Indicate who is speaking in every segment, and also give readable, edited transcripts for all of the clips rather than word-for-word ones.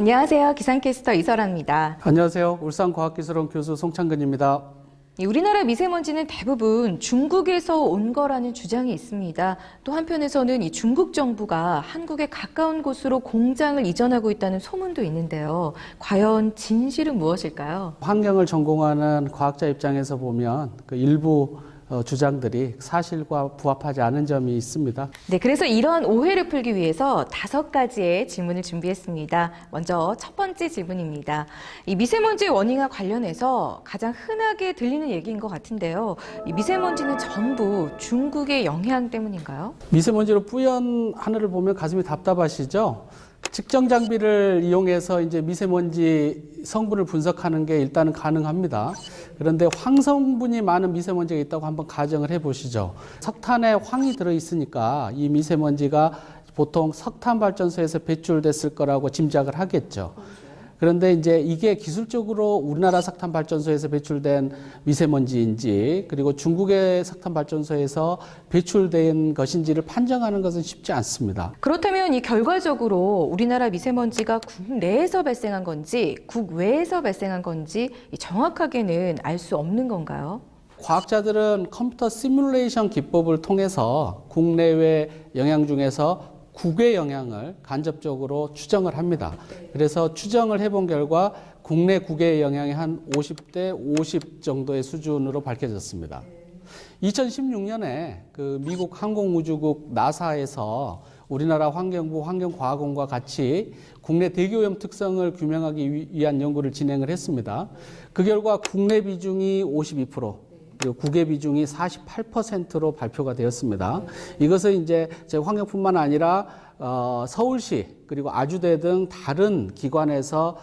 Speaker 1: 안녕하세요. 기상캐스터 이설아입니다.
Speaker 2: 안녕하세요. 울산과학기술원 교수 송창근입니다.
Speaker 1: 우리나라 미세먼지는 대부분 중국에서 온 거라는 주장이 있습니다. 또 한편에서는 이 중국 정부가 한국에 가까운 곳으로 공장을 이전하고 있다는 소문도 있는데요. 과연 진실은 무엇일까요?
Speaker 2: 환경을 전공하는 과학자 입장에서 보면 그 일부 주장들이 사실과 부합하지 않은 점이 있습니다.
Speaker 1: 네, 그래서 이러한 오해를 풀기 위해서 5가지의 질문을 준비했습니다. 먼저 첫 번째 질문입니다. 이 미세먼지 원인과 관련해서 가장 흔하게 들리는 얘기인 것 같은데요. 이 미세먼지는 전부 중국의 영향 때문인가요?
Speaker 2: 미세먼지로 뿌연 하늘을 보면 가슴이 답답하시죠? 측정 장비를 이용해서 이제 미세먼지 성분을 분석하는 게 일단은 가능합니다. 그런데 황성분이 많은 미세먼지가 있다고 한번 가정을 해 보시죠. 석탄에 황이 들어 있으니까 이 미세먼지가 보통 석탄 발전소에서 배출됐을 거라고 짐작을 하겠죠. 그런데 이제 이게 기술적으로 우리나라 석탄 발전소에서 배출된 미세먼지인지 그리고 중국의 석탄 발전소에서 배출된 것인지를 판정하는 것은 쉽지 않습니다.
Speaker 1: 그렇다면 이 결과적으로 우리나라 미세먼지가 국내에서 발생한 건지 국외에서 발생한 건지 정확하게는 알 수 없는 건가요?
Speaker 2: 과학자들은 컴퓨터 시뮬레이션 기법을 통해서 국내외 영향 중에서 국외 영향을 간접적으로 추정을 합니다. 그래서 추정을 해본 결과 국내 국외 영향이 한 50대 50 정도의 수준으로 밝혀졌습니다. 2016년에 그 미국 항공우주국 나사에서 우리나라 환경부 환경과학원과 같이 국내 대기오염 특성을 규명하기 위한 연구를 진행을 했습니다. 그 결과 국내 비중이 52%, 그리고 국외 비중이 48%로 발표가 되었습니다. 이것은 이제 환경뿐만 아니라 서울시 그리고 아주대 등 다른 기관에서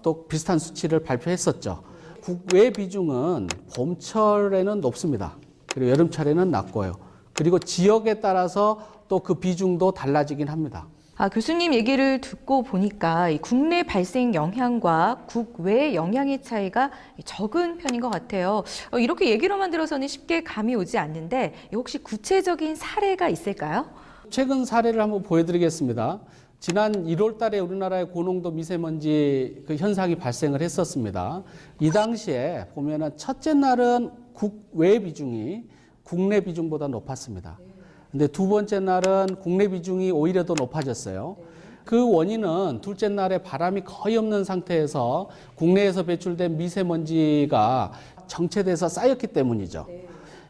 Speaker 2: 또 비슷한 수치를 발표했었죠. 국외 비중은 봄철에는 높습니다. 그리고 여름철에는 낮고요. 그리고 지역에 따라서 또 그 비중도 달라지긴 합니다.
Speaker 1: 교수님 얘기를 듣고 보니까 이 국내 발생 영향과 국외 영향의 차이가 적은 편인 것 같아요. 이렇게 얘기로만 들어서는 쉽게 감이 오지 않는데 혹시 구체적인 사례가 있을까요?
Speaker 2: 최근 사례를 한번 보여드리겠습니다. 지난 1월 달에 우리나라에 고농도 미세먼지 그 현상이 발생을 했었습니다. 이 당시에 보면은 첫째 날은 국외 비중이 국내 비중보다 높았습니다. 근데 두 번째 날은 국내 비중이 오히려 더 높아졌어요. 그 원인은 둘째 날에 바람이 거의 없는 상태에서 국내에서 배출된 미세먼지가 정체돼서 쌓였기 때문이죠.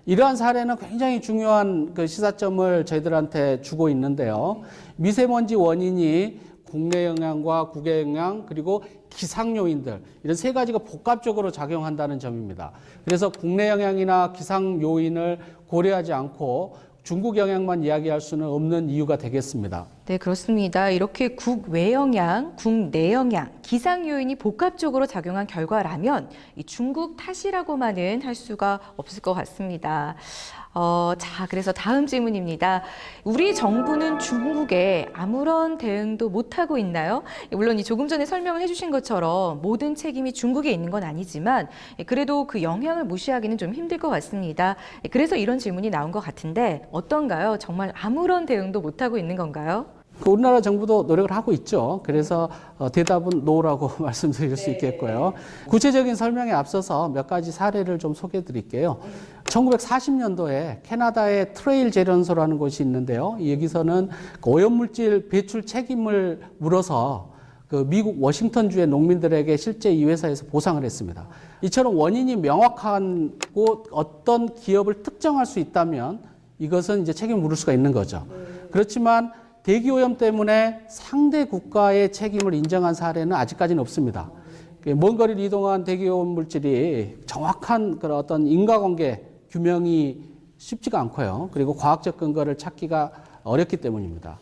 Speaker 2: 이러한 사례는 굉장히 중요한 그 시사점을 저희들한테 주고 있는데요. 미세먼지 원인이 국내 영향과 국외 영향 그리고 기상 요인들 이런 세 가지가 복합적으로 작용한다는 점입니다. 그래서 국내 영향이나 기상 요인을 고려하지 않고 중국 영향만 이야기할 수는 없는 이유가 되겠습니다.
Speaker 1: 네, 그렇습니다. 이렇게 국외 영향, 국내 영향, 기상 요인이 복합적으로 작용한 결과라면 이 중국 탓이라고만은 할 수가 없을 것 같습니다. 그래서 다음 질문입니다. 우리 정부는 중국에 아무런 대응도 못하고 있나요? 물론 조금 전에 설명을 해주신 것처럼 모든 책임이 중국에 있는 건 아니지만 그래도 그 영향을 무시하기는 좀 힘들 것 같습니다. 그래서 이런 질문이 나온 것 같은데 어떤가요? 정말 아무런 대응도 못하고 있는 건가요?
Speaker 2: 우리나라 정부도 노력을 하고 있죠. 그래서 대답은 노라고 말씀드릴 수 있겠고요. 구체적인 설명에 앞서서 몇 가지 사례를 좀 소개해 드릴게요. 1940년도에 캐나다의 트레일 재련소라는 곳이 있는데요. 여기서는 오염물질 배출 책임을 물어서 그 미국 워싱턴주의 농민들에게 실제 이 회사에서 보상을 했습니다. 이처럼 원인이 명확하고 어떤 기업을 특정할 수 있다면 이것은 이제 책임을 물을 수가 있는 거죠. 그렇지만 대기오염 때문에 상대 국가의 책임을 인정한 사례는 아직까지는 없습니다. 먼 거리를 이동한 대기오염 물질이 정확한 그런 어떤 인과관계 규명이 쉽지가 않고요. 그리고 과학적 근거를 찾기가 어렵기 때문입니다.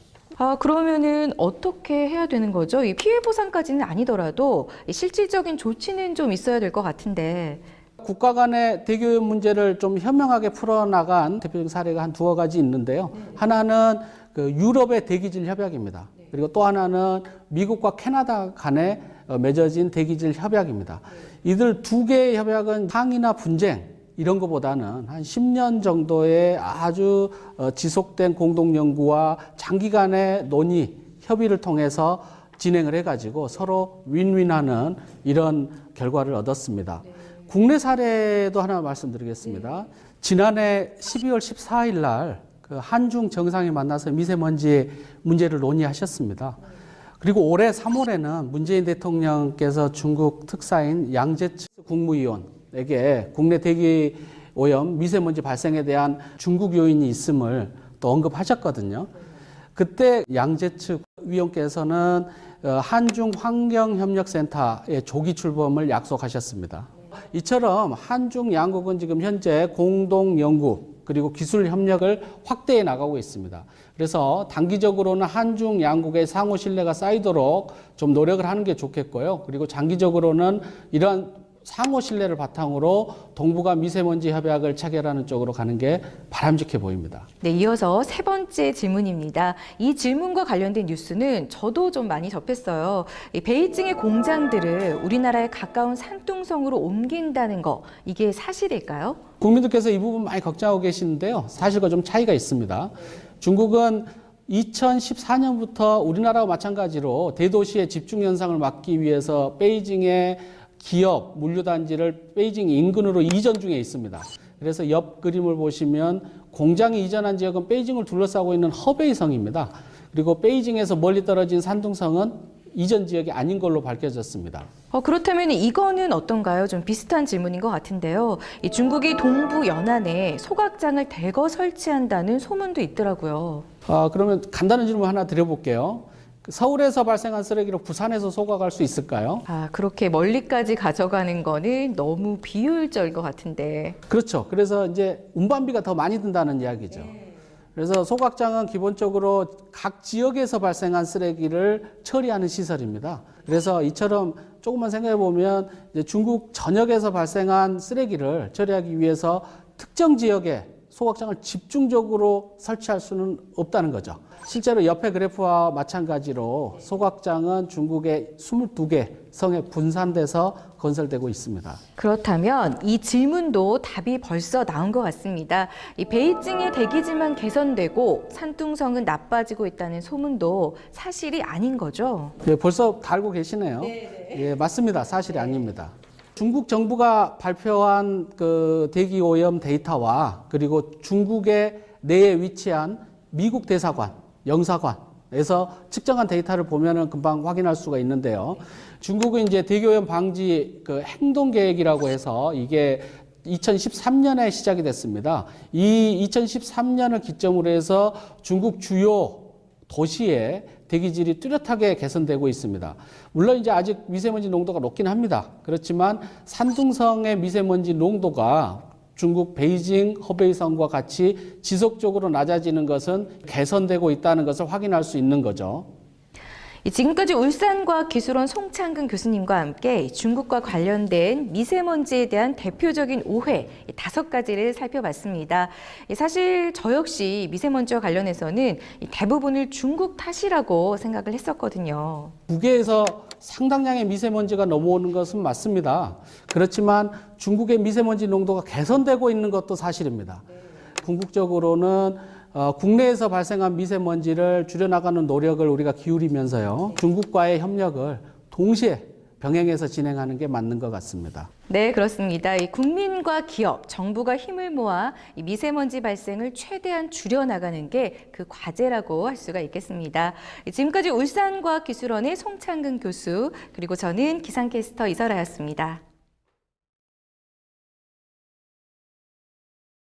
Speaker 1: 그러면은 어떻게 해야 되는 거죠? 이 피해 보상까지는 아니더라도 실질적인 조치는 좀 있어야 될 것 같은데.
Speaker 2: 국가 간의 대기오염 문제를 좀 현명하게 풀어나간 대표적인 사례가 한 두어 가지 있는데요. 하나는 그 유럽의 대기질 협약입니다. 그리고 또 하나는 미국과 캐나다 간에 맺어진 대기질 협약입니다. 이들 두 개의 협약은 항의나 분쟁 이런 것보다는 한 10년 정도의 아주 지속된 공동 연구와 장기간의 논의, 협의를 통해서 진행을 해가지고 서로 윈윈하는 이런 결과를 얻었습니다. 국내 사례도 하나 말씀드리겠습니다. 지난해 12월 14일 날 그 한중 정상이 만나서 미세먼지 문제를 논의하셨습니다. 그리고 올해 3월에는 문재인 대통령께서 중국 특사인 양재츠 국무위원에게 국내 대기 오염 미세먼지 발생에 대한 중국 요인이 있음을 또 언급하셨거든요. 그때 양재츠 위원께서는 한중 환경협력센터의 조기 출범을 약속하셨습니다. 이처럼 한중 양국은 지금 현재 공동 연구 그리고 기술 협력을 확대해 나가고 있습니다. 그래서 단기적으로는 한중 양국의 상호 신뢰가 쌓이도록 좀 노력을 하는 게 좋겠고요. 그리고 장기적으로는 이러한 상호 신뢰를 바탕으로 동북아 미세먼지 협약을 체결하는 쪽으로 가는 게 바람직해 보입니다.
Speaker 1: 네, 이어서 세 번째 질문입니다. 이 질문과 관련된 뉴스는 저도 좀 많이 접했어요. 이 베이징의 공장들을 우리나라의 가까운 산둥성으로 옮긴다는 거, 이게 사실일까요?
Speaker 2: 국민들께서 이 부분 많이 걱정하고 계시는데요. 사실과 좀 차이가 있습니다. 중국은 2014년부터 우리나라와 마찬가지로 대도시의 집중 현상을 막기 위해서 베이징의 기업 물류단지를 베이징 인근으로 이전 중에 있습니다. 그래서 옆 그림을 보시면 공장이 이전한 지역은 베이징을 둘러싸고 있는 허베이성입니다. 그리고 베이징에서 멀리 떨어진 산둥성은 이전 지역이 아닌 걸로 밝혀졌습니다.
Speaker 1: 그렇다면 이거는 어떤가요? 좀 비슷한 질문인 것 같은데요. 이 중국이 동부 연안에 소각장을 대거 설치한다는 소문도 있더라고요.
Speaker 2: 그러면 간단한 질문 하나 드려볼게요. 서울에서 발생한 쓰레기를 부산에서 소각할 수 있을까요?
Speaker 1: 그렇게 멀리까지 가져가는 거는 너무 비효율적인 것 같은데.
Speaker 2: 그렇죠. 그래서 이제 운반비가 더 많이 든다는 이야기죠. 그래서 소각장은 기본적으로 각 지역에서 발생한 쓰레기를 처리하는 시설입니다. 그래서 이처럼 조금만 생각해 보면 이제 중국 전역에서 발생한 쓰레기를 처리하기 위해서 특정 지역에 소각장을 집중적으로 설치할 수는 없다는 거죠. 실제로 옆에 그래프와 마찬가지로 소각장은 중국의 22개 성에 분산돼서 건설되고 있습니다.
Speaker 1: 그렇다면 이 질문도 답이 벌써 나온 것 같습니다. 이 베이징의 대기질만 개선되고 산둥성은 나빠지고 있다는 소문도 사실이 아닌 거죠?
Speaker 2: 네, 벌써 다 알고 계시네요. 예, 맞습니다. 사실이 아닙니다. 중국 정부가 발표한 그 대기 오염 데이터와 그리고 중국의 내에 위치한 미국 대사관, 영사관에서 측정한 데이터를 보면은 금방 확인할 수가 있는데요. 중국은 이제 대기 오염 방지 그 행동 계획이라고 해서 이게 2013년에 시작이 됐습니다. 이 2013년을 기점으로 해서 중국 주요 도시의 대기질이 뚜렷하게 개선되고 있습니다. 물론 이제 아직 미세먼지 농도가 높긴 합니다. 그렇지만 산둥성의 미세먼지 농도가 중국 베이징, 허베이성과 같이 지속적으로 낮아지는 것은 개선되고 있다는 것을 확인할 수 있는 거죠.
Speaker 1: 지금까지 울산과학기술원 송창근 교수님과 함께 중국과 관련된 미세먼지에 대한 대표적인 오해 5가지를 살펴봤습니다. 사실 저 역시 미세먼지와 관련해서는 대부분을 중국 탓이라고 생각을 했었거든요.
Speaker 2: 국외에서 상당량의 미세먼지가 넘어오는 것은 맞습니다. 그렇지만 중국의 미세먼지 농도가 개선되고 있는 것도 사실입니다. 궁극적으로는 국내에서 발생한 미세먼지를 줄여나가는 노력을 우리가 기울이면서요. 중국과의 협력을 동시에 병행해서 진행하는 게 맞는 것 같습니다.
Speaker 1: 네, 그렇습니다. 이 국민과 기업, 정부가 힘을 모아 이 미세먼지 발생을 최대한 줄여나가는 게 그 과제라고 할 수가 있겠습니다. 지금까지 울산과학기술원의 송창근 교수, 그리고 저는 기상캐스터 이설아였습니다.